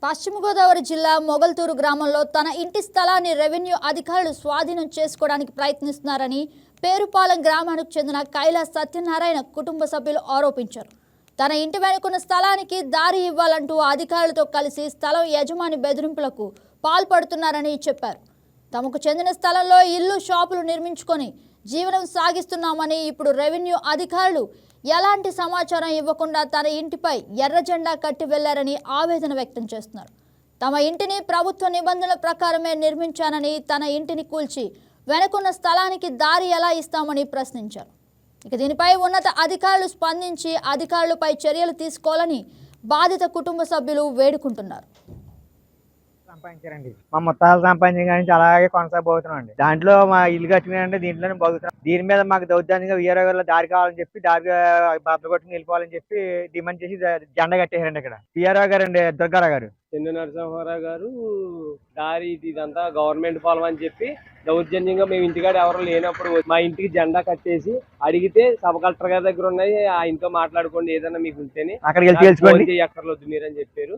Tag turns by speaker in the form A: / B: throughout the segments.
A: పశ్చిమ గోదావరి జిల్లా మొగల్తూరు గ్రామంలో తన ఇంటి స్థలాన్ని రెవెన్యూ అధికారులు స్వాధీనం చేసుకోవడానికి ప్రయత్నిస్తున్నారని పేరుపాలెం గ్రామానికి చెందిన కైలాస్ సత్యనారాయణ కుటుంబ సభ్యులు ఆరోపించారు. తన ఇంటి వెనుకున్న స్థలానికి దారి ఇవ్వాలంటూ అధికారులతో కలిసి స్థలం యజమాని బెదిరింపులకు పాల్పడుతున్నారని చెప్పారు. తమకు చెందిన స్థలంలో ఇల్లు షాపులు నిర్మించుకొని జీవనం సాగిస్తున్నామని, ఇప్పుడు రెవెన్యూ అధికారులు ఎలాంటి సమాచారం ఇవ్వకుండా తన ఇంటిపై ఎర్ర జెండా కట్టి వెళ్లారని ఆవేదన వ్యక్తం చేస్తున్నారు. తమ ఇంటిని ప్రభుత్వ నిబంధనల ప్రకారమే నిర్మించానని, తన ఇంటిని కూల్చి వెనుకున్న స్థలానికి దారి ఎలా ఇస్తామని ప్రశ్నించారు. ఇక దీనిపై ఉన్నత అధికారులు స్పందించి అధికారులపై చర్యలు తీసుకోవాలని బాధిత కుటుంబ సభ్యులు వేడుకుంటున్నారు.
B: సంపాదించారండి, మా ముత్తాలు సంపాదించిన కానీ అలాగే కొనసాగబోతున్నాం అండి. దాంట్లో మా ఇల్లు కట్టినంటే దీంట్లోనే బతుకుతున్నాం. దీని మీద మాకు దౌర్జన్యంగా వీఆర్ఓ దారి కావాలని చెప్పి దారి బద్దలు కొట్టుకుని వెళ్ళిపోవాలని చెప్పి డిమాండ్ చేసి జెండా కట్టేశారండి. ఇక్కడ వీఆర్ఓ గారు అండి, దుర్గారావు గారు,
C: చెన్ను నరసింహారావు గారు దారి ఇదంతా గవర్నమెంట్ పొలం అని చెప్పి దౌర్జన్యంగా మేము ఇంటికాడ ఎవరు లేనప్పుడు మా ఇంటికి జెండా కట్టేసి అడిగితే సబ్ కలెక్టర్ గారి దగ్గర ఉన్నాయి, ఆయనతో మాట్లాడుకోండి, ఏదైనా మీకు ఉంటేనే
B: అక్కడికి
C: ఎక్కర్లొద్దు మీరని చెప్పారు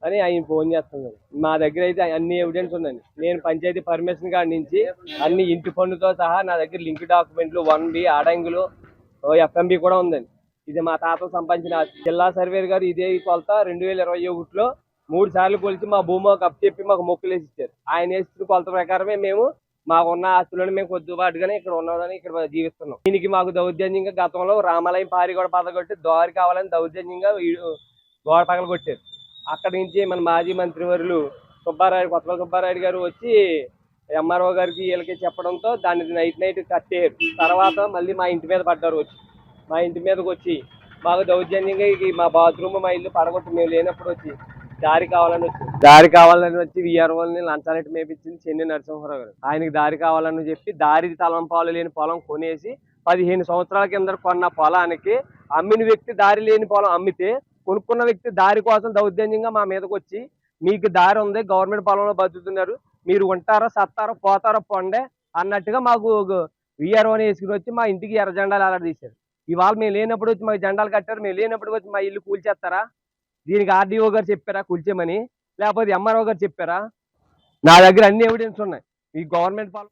C: అని ఆయన ఫోన్ చేస్తాం కదా. మా దగ్గర అయితే అన్ని ఎవిడెన్స్ ఉందండి. నేను పంచాయతీ పర్మిషన్ కాడి నుంచి అన్ని ఇంటి పన్నుతో సహా నా దగ్గర లింక్ డాక్యుమెంట్లు 1B ఆడంగులు FMB కూడా ఉందండి. ఇది మా తాత సంపాదించిన జిల్లా సర్వేర్ గారు ఇదే కొలత 2021లో 3 సార్లు కొలిచి మా భూమి కప్పు చెప్పి మాకు మొక్కులు వేసి ఇచ్చారు. ఆయన వేసిన కొలత ప్రకారమే మేము మాకున్న ఆస్తులను మేము కొద్దిపాటుగానే ఇక్కడ ఉన్నదని ఇక్కడ జీవిస్తున్నాం. దీనికి మాకు దౌర్జన్యంగా గతంలో రామాలయం పారిగోడ పదగొట్టి దారి కావాలని దౌర్జన్యంగా గోడ పగల కొట్టారు. అక్కడి నుంచి మన మాజీ మంత్రివర్యులు కొత్తపల్లి సుబ్బారాయుడు గారు వచ్చి MRO గారికి వీళ్ళకి చెప్పడంతో దాన్ని నైట్ కట్టేరు. తర్వాత మళ్ళీ మా ఇంటి మీద పడ్డారు. వచ్చి మా ఇంటి మీదకి వచ్చి మాకు దౌర్జన్యంగా మా బాత్రూమ్ మా ఇల్లు పడగొట్టి మేము లేనప్పుడు వచ్చి దారి కావాలని వచ్చి వీఆర్ఓని లంచాలెట్టి మేపించింది చెన్ను నరసింహారావు గారు. ఆయనకి దారి కావాలని చెప్పి దారి తలంపాలు లేని పొలం కొనేసి 15 సంవత్సరాల కింద కొన్న పొలానికి అమ్మిన వ్యక్తి దారి లేని పొలం అమ్మితే కొనుక్కున్న వ్యక్తి దారి కోసం దౌర్జన్యంగా మా మీదకి వచ్చి మీకు దారి ఉంది, గవర్నమెంట్ పొలంలో బతుకుతున్నారు, మీరు ఉంటారో సత్తారో పోతారో పొండే అన్నట్టుగా మాకు వీఆర్ఓని వేసుకుని వచ్చి మా ఇంటికి ఎర్ర జెండాలు అలా తీశారు. ఇవాళ మేము లేనప్పుడు వచ్చి మాకు జెండాలు కట్టారు. మేము లేనప్పుడు వచ్చి మా ఇల్లు కూల్చేస్తారా? దీనికి RDO గారు చెప్పారా కూల్చేమని, లేకపోతే MRO గారు చెప్పారా? నా దగ్గర అన్ని ఎవిడెన్స్ ఉన్నాయి. ఈ గవర్నమెంట్ పొలం